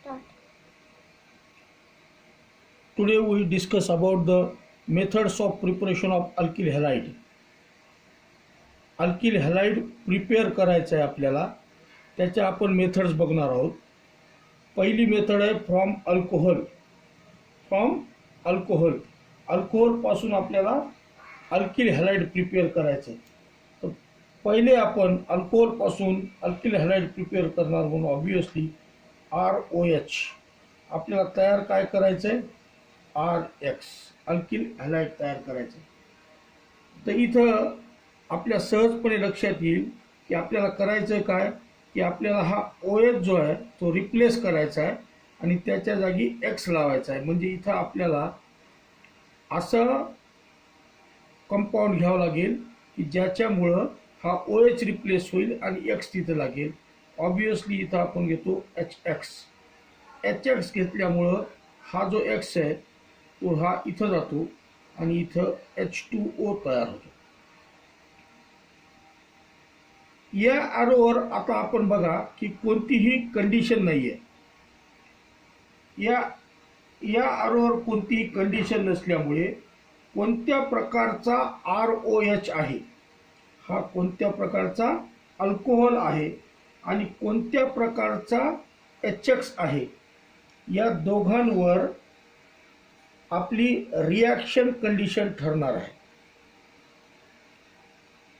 Start. Today we discuss about the methods of preparation of alkyl halide. Alkyl halide prepare करायचं आहे आपल्याला, त्याच्या आपण मेथड्स बघणार आहोत. पहिली मेथड आहे फ्रॉम अल्कोहोल. अल्कोहोलपासून आपल्याला अल्किल हॅलाइड प्रिपेअर करायचं आहे. तर पहिले आपण अल्कोहोलपासून अल्किल हॅलाइड प्रिपेअर करणार म्हणून ऑब्वियसली ROH आपल्याला तयार काय करायचं आहे, RX अल्किल हॅलाइड तयार करायचं आहे. तर इथं आपल्या सहजपणे लक्षात येईल की आपल्याला करायचं काय, की आपल्याला हा OH जो आहे तो रिप्लेस करायचा आहे आणि त्याच्या जागी X लावायचा आहे. म्हणजे इथं आपल्याला असं कंपाऊंड घ्यावं लागेल की ज्याच्यामुळं हा OH रिप्लेस होईल आणि X तिथं लागेल. ऑब्वियसली इथं आपण घेतो HX घेतल्यामुळं हा जो X आहे तो हा इथं जातो आणि इथं H2O तयार होतो. या आरोवर आता आपण बघा की कोणतीही कंडिशन नाही आहे. या आरोवर कोणतीही कंडिशन नसल्यामुळे कोणत्या प्रकारचा ROH आहे, हा कोणत्या प्रकारचा अल्कोहोल आहे आणि कोणत्या प्रकारचा HX आहे, या दोघांवर आपली रिॲक्शन कंडिशन ठरणार आहे.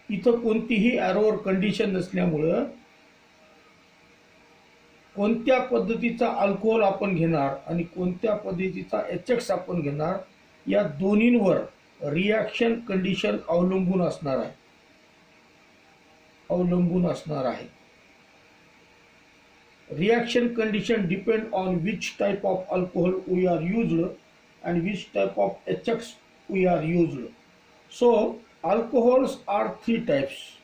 इथं कोणतीही एरोवर कंडिशन नसल्यामुळं कोणत्या पद्धतीचा अल्कोहोल आपण घेणार आणि कोणत्या पद्धतीचा HX आपण घेणार या दोन्हींवर रिॲक्शन कंडिशन अवलंबून असणार आहे. Reaction condition depend on which type of alcohol we are used and which type of HX we are used. So alcohols are three types.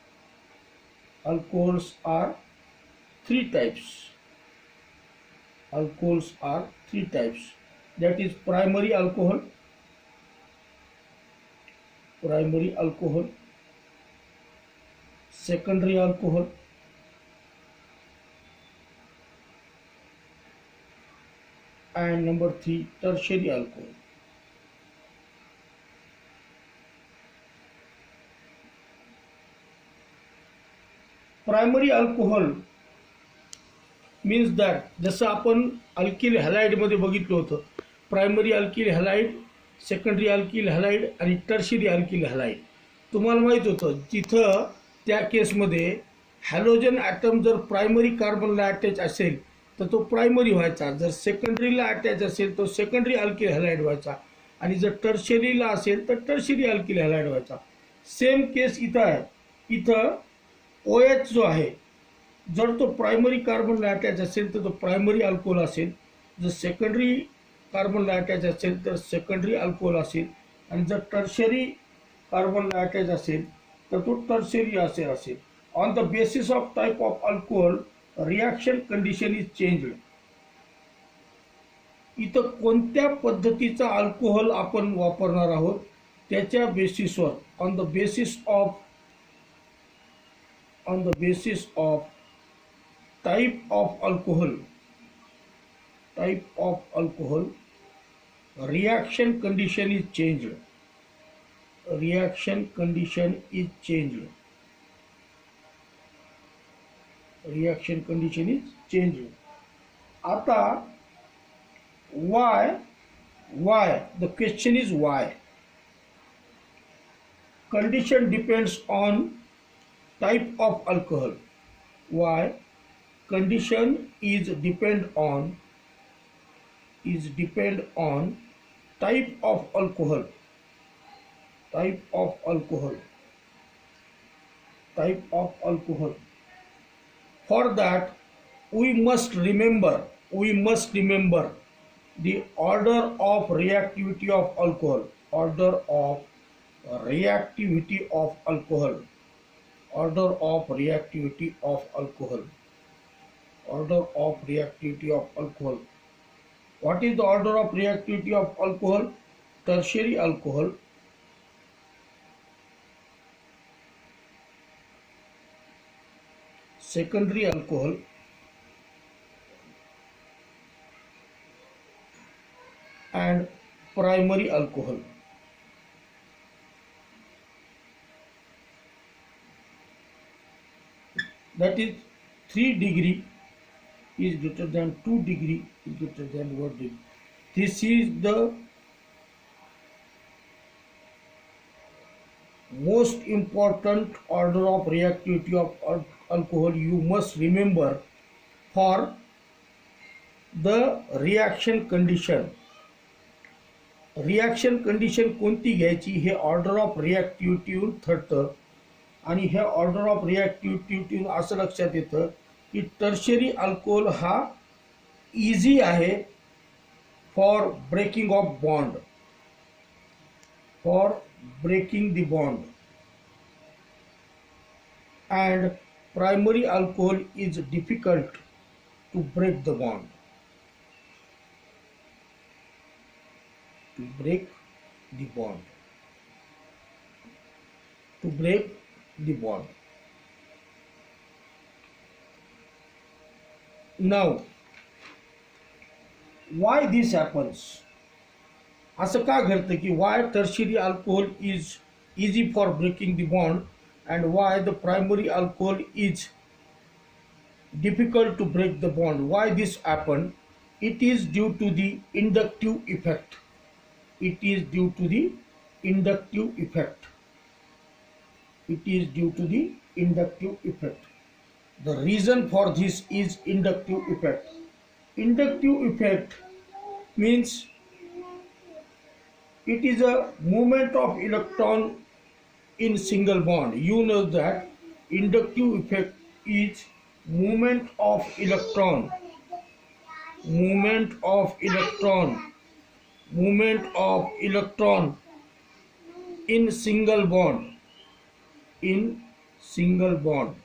Alcohols are three types. That is primary alcohol, secondary alcohol, and number 3 tertiary alcohol. Primary alcohol means that जसं आपण alkyl halide मध्ये बघितलं होतं, primary alkyl halide, secondary alkyl halide आणि tertiary alkyl halide. तुम्हाला माहित होतं तिथं त्या केसमध्ये हॅलोजन ॲटम जर प्रायमरी कार्बनला अटॅच असेल तर तो प्रायमरी व्हायचा, जर सेकंडरीला अटॅच असेल तर सेकंडरी अल्किल हॅलाइड व्हायचा आणि जर टर्शियरीला असेल तर टर्शियरी अल्किल हॅलाइड व्हायचा. सेम केस इथं आहे. इथं OH जो आहे जर तो प्रायमरी कार्बनला अटॅच असेल तर तो प्रायमरी अल्कोहोल असेल, जर सेकंडरी कार्बनला अटॅच असेल तर सेकंडरी अल्कोहोल असेल आणि जर टर्शियरी कार्बनला अटॅच असेल तर तो टर्शियरी असेल. On the basis of type of alcohol reaction condition is changed. इथं कोणत्या पद्धतीचा अल्कोहोल आपण वापरणार आहोत त्याच्या बेसिसवर, on the basis of type of alcohol, reaction condition is changed. आता why the question is why. Condition depends on type of alcohol. Why? Condition is depend on type of alcohol. For that we must remember the order of reactivity of alcohol. Order of reactivity of alcohol. What is the order of reactivity of alcohol? Tertiary alcohol, secondary alcohol, and primary alcohol. That is 3 degree is greater than 2 degree is greater than 1 degree. This is the most important order of reactivity of alcohol you must remember for the reaction condition. Reaction condition कोणती घ्यायची हे order of रिॲक्टिव्हिटीहून ठरतं आणि ह्या order of रिॲक्टिव्हिटीहून असं लक्षात येतं की tertiary alcohol हा इझी आहे for breaking of bond, for breaking the bond, and primary alcohol is difficult to break the bond. To break the bond. To break the bond. Now, why this happens? असं का घडतं की why tertiary alcohol is easy for breaking the bond and why the primary alcohol is difficult to break the bond. Why this happen? It is due to the inductive effect. It is due to the inductive effect. It is due to the inductive effect. The reason for this is inductive effect. Inductive effect means it is a movement of electron in single bond. You know that inductive effect is movement of electron. Movement of electron. Movement of electron in single bond. In single bond.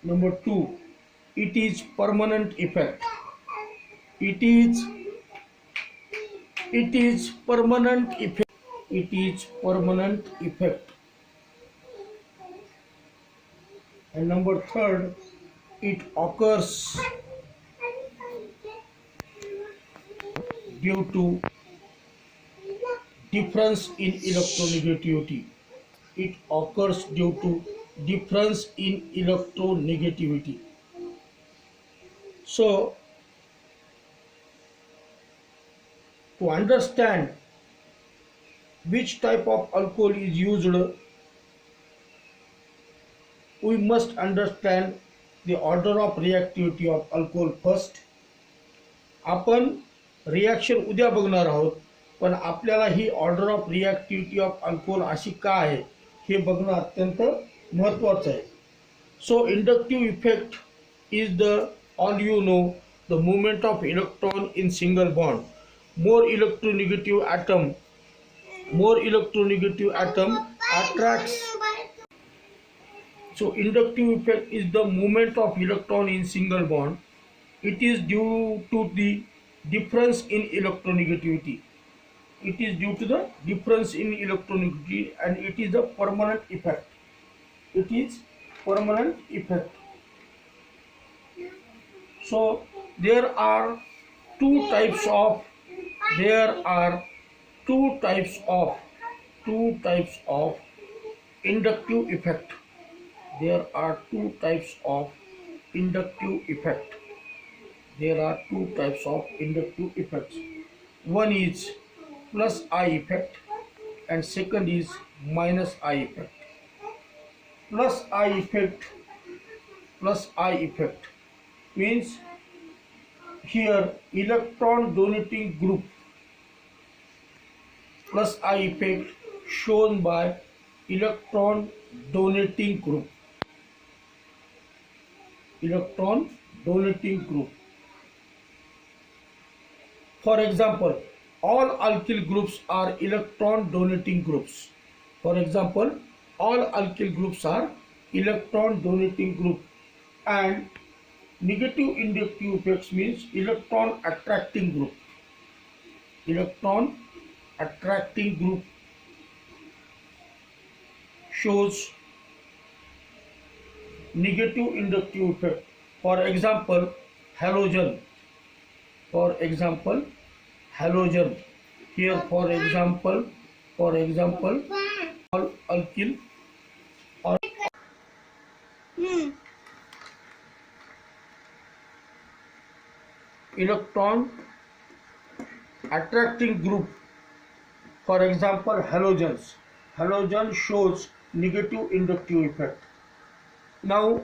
Number 2, it is permanent effect. It is permanent effect. It is permanent effect. And number 3, it occurs due to difference in electronegativity. It occurs due to difference in electronegativity. So, to understand which type of alcohol is used, we must understand the order of reactivity of alcohol first. आपण reaction उद्या बघणार आहोत, पण आपल्याला ही order of reactivity of alcohol अशी का आहे हे बघणं अत्यंत महत्त्वाचं आहे. So inductive effect is the all you know the movement of electron in single bond. More electronegative atom attracts. So inductive effect is the movement of electron in single bond. It is due to the difference in electronegativity. It is due to the difference in electronegativity, and it is a permanent effect. It is permanent effect. So there are two types of inductive effect. There are two types of inductive effect. There are two types of inductive effects. One is plus I effect and second is minus I effect. Plus I effect means here electron donating group. Plus I effect shown by electron donating group. Electron donating group. For example, all alkyl groups are electron donating groups. For example, all alkyl groups are electron donating group. And negative inductive effects means electron attracting group. Electron attracting group shows negative inductive effect. For example, halogen. For example, halogen. Here, for example, all alkyl or electron attracting group. For example, halogens. Halogen shows negative inductive effect. Now